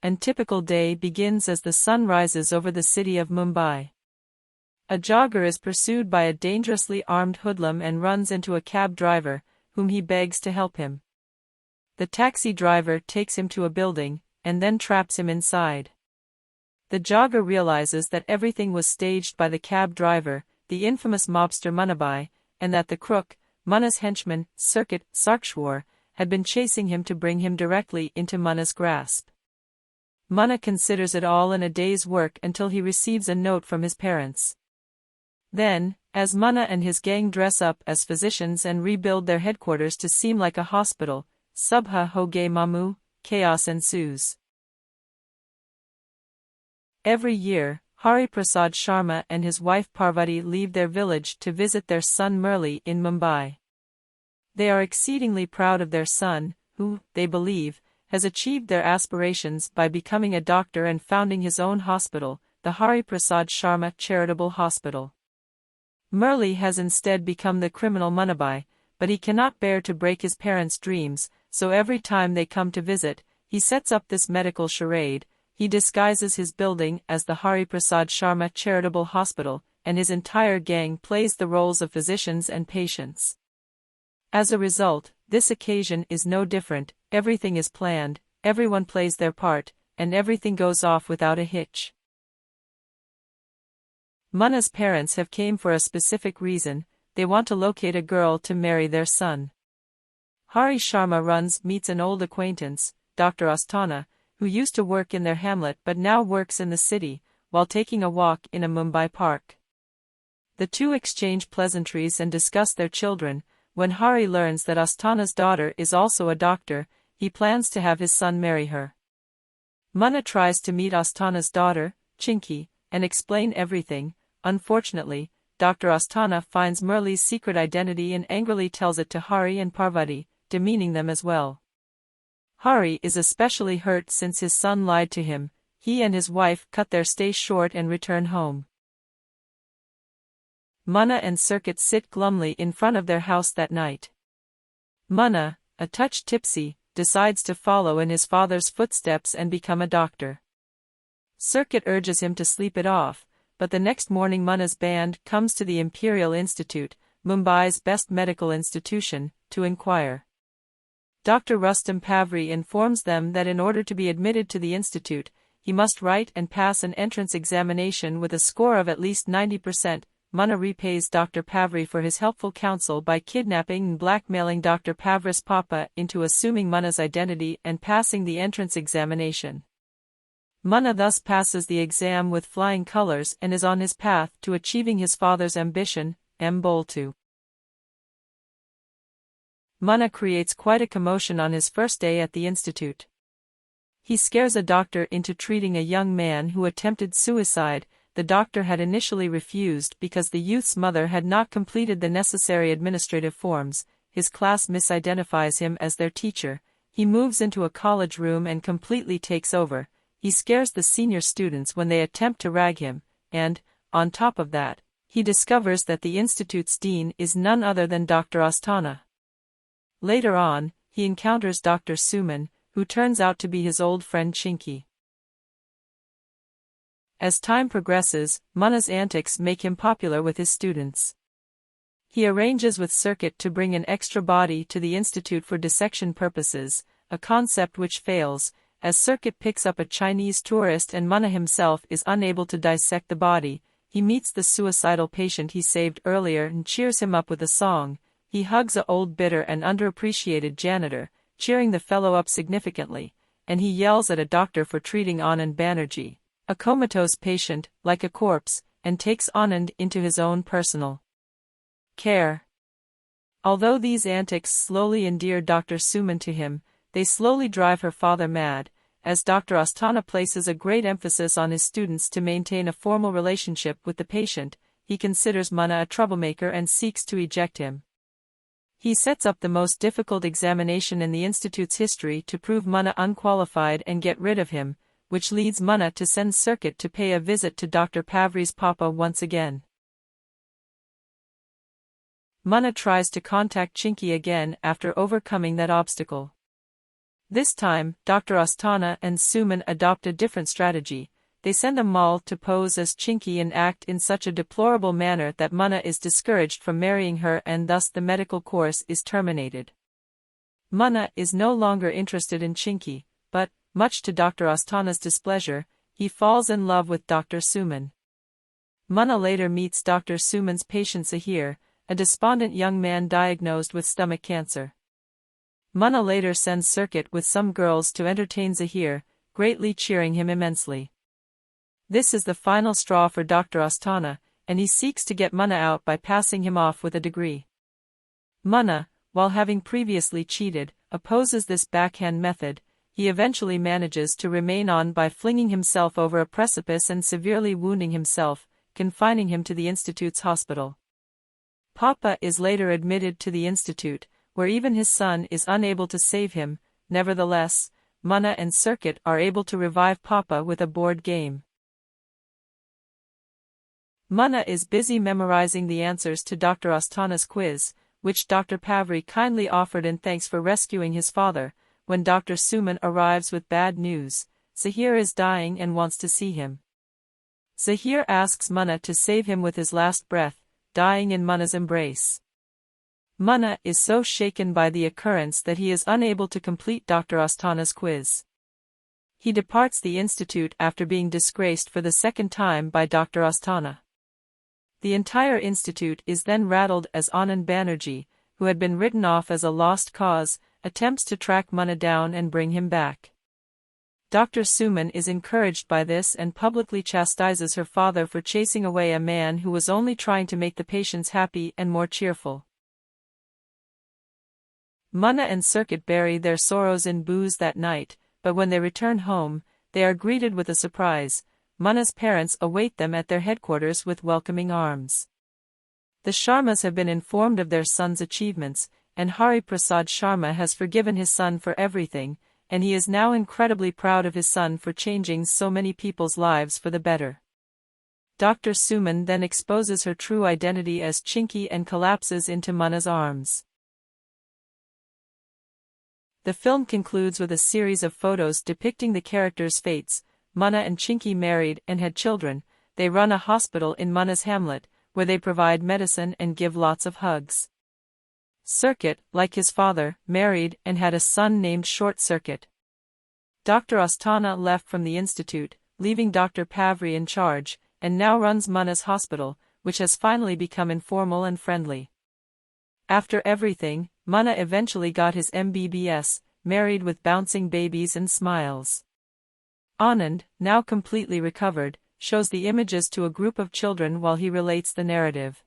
and typical day begins as the sun rises over the city of Mumbai. A jogger is pursued by a dangerously armed hoodlum and runs into a cab driver, whom he begs to help him. The taxi driver takes him to a building, and then traps him inside. The jogger realizes that everything was staged by the cab driver, the infamous mobster Munna Bhai, and that the crook, Munna's henchman, Circuit Sarkshwar, had been chasing him to bring him directly into Munna's grasp. Munna considers it all in a day's work until he receives a note from his parents. Then, as Munna and his gang dress up as physicians and rebuild their headquarters to seem like a hospital, Subha ho gaye mamu, chaos ensues. Every year, Hari Prasad Sharma and his wife Parvati leave their village to visit their son Murli in Mumbai. They are exceedingly proud of their son, who, they believe, has achieved their aspirations by becoming a doctor and founding his own hospital, the Hari Prasad Sharma Charitable Hospital. Murli has instead become the criminal Munna Bhai, but he cannot bear to break his parents' dreams, so every time they come to visit, he sets up this medical charade. He disguises his building as the Hari Prasad Sharma Charitable Hospital, and his entire gang plays the roles of physicians and patients. As a result, this occasion is no different. Everything is planned, everyone plays their part, and everything goes off without a hitch. Munna's parents have came for a specific reason. They want to locate a girl to marry their son. Hari Sharma meets an old acquaintance, Dr. Asthana, who used to work in their hamlet but now works in the city, while taking a walk in a Mumbai park. The two exchange pleasantries and discuss their children. When Hari learns that Asthana's daughter is also a doctor, he plans to have his son marry her. Munna tries to meet Asthana's daughter, Chinky, and explain everything. Unfortunately, Dr. Asthana finds Murli's secret identity and angrily tells it to Hari and Parvati, demeaning them as well. Hari is especially hurt since his son lied to him. He and his wife cut their stay short and return home. Munna and Circuit sit glumly in front of their house that night. Munna, a touch tipsy, decides to follow in his father's footsteps and become a doctor. Circuit urges him to sleep it off, but the next morning Munna's band comes to the Imperial Institute, Mumbai's best medical institution, to inquire. Dr. Rustam Pavri informs them that in order to be admitted to the institute, he must write and pass an entrance examination with a score of at least 90%. Munna repays Dr. Pavri for his helpful counsel by kidnapping and blackmailing Dr. Pavri's papa into assuming Munna's identity and passing the entrance examination. Munna thus passes the exam with flying colors and is on his path to achieving his father's ambition, M.B.B.S. Munna creates quite a commotion on his first day at the institute. He scares a doctor into treating a young man who attempted suicide. The doctor had initially refused because the youth's mother had not completed the necessary administrative forms. His class misidentifies him as their teacher. He moves into a college room and completely takes over. He scares the senior students when they attempt to rag him, and, on top of that, he discovers that the institute's dean is none other than Dr. Asthana. Later on, he encounters Dr. Suman, who turns out to be his old friend Chinky. As time progresses, Munna's antics make him popular with his students. He arranges with Circuit to bring an extra body to the institute for dissection purposes, a concept which fails, as Circuit picks up a Chinese tourist and Munna himself is unable to dissect the body. He meets the suicidal patient he saved earlier and cheers him up with a song. He hugs a old bitter and underappreciated janitor, cheering the fellow up significantly, and he yells at a doctor for treating Anand Banerjee, a comatose patient, like a corpse, and takes Anand into his own personal care. Although these antics slowly endear Dr. Suman to him, they slowly drive her father mad, as Dr. Asthana places a great emphasis on his students to maintain a formal relationship with the patient. He considers Munna a troublemaker and seeks to eject him. He sets up the most difficult examination in the institute's history to prove Munna unqualified and get rid of him, which leads Munna to send Circuit to pay a visit to Dr. Pavri's papa once again. Munna tries to contact Chinky again after overcoming that obstacle. This time, Dr. Astana and Suman adopt a different strategy. They send Amal to pose as Chinky and act in such a deplorable manner that Munna is discouraged from marrying her, and thus the medical course is terminated. Munna is no longer interested in Chinky, but, much to Dr. Astana's displeasure, he falls in love with Dr. Suman. Munna later meets Dr. Suman's patient Zahir, a despondent young man diagnosed with stomach cancer. Munna later sends Circuit with some girls to entertain Zahir, greatly cheering him immensely. This is the final straw for Dr. Astana, and he seeks to get Munna out by passing him off with a degree. Munna, while having previously cheated, opposes this backhand method. He eventually manages to remain on by flinging himself over a precipice and severely wounding himself, confining him to the institute's hospital. Papa is later admitted to the institute, where even his son is unable to save him. Nevertheless, Munna and Circuit are able to revive Papa with a board game. Munna is busy memorizing the answers to Dr. Astana's quiz, which Dr. Pavri kindly offered in thanks for rescuing his father. When Dr. Suman arrives with bad news, Zahir is dying and wants to see him. Zahir asks Munna to save him with his last breath, dying in Munna's embrace. Munna is so shaken by the occurrence that he is unable to complete Dr. Astana's quiz. He departs the institute after being disgraced for the second time by Dr. Astana. The entire institute is then rattled as Anand Banerjee, who had been written off as a lost cause, attempts to track Munna down and bring him back. Dr. Suman is encouraged by this and publicly chastises her father for chasing away a man who was only trying to make the patients happy and more cheerful. Munna and Circuit bury their sorrows in booze that night, but when they return home, they are greeted with a surprise. Munna's parents await them at their headquarters with welcoming arms. The Sharmas have been informed of their son's achievements, and Hari Prasad Sharma has forgiven his son for everything, and he is now incredibly proud of his son for changing so many people's lives for the better. Dr. Suman then exposes her true identity as Chinky and collapses into Munna's arms. The film concludes with a series of photos depicting the characters' fates. Munna and Chinky married and had children. They run a hospital in Munna's hamlet, where they provide medicine and give lots of hugs. Circuit, like his father, married and had a son named Short Circuit. Dr. Astana left from the institute, leaving Dr. Pavri in charge, and now runs Munna's hospital, which has finally become informal and friendly. After everything, Munna eventually got his M.B.B.S, married with bouncing babies and smiles. Anand, now completely recovered, shows the images to a group of children while he relates the narrative.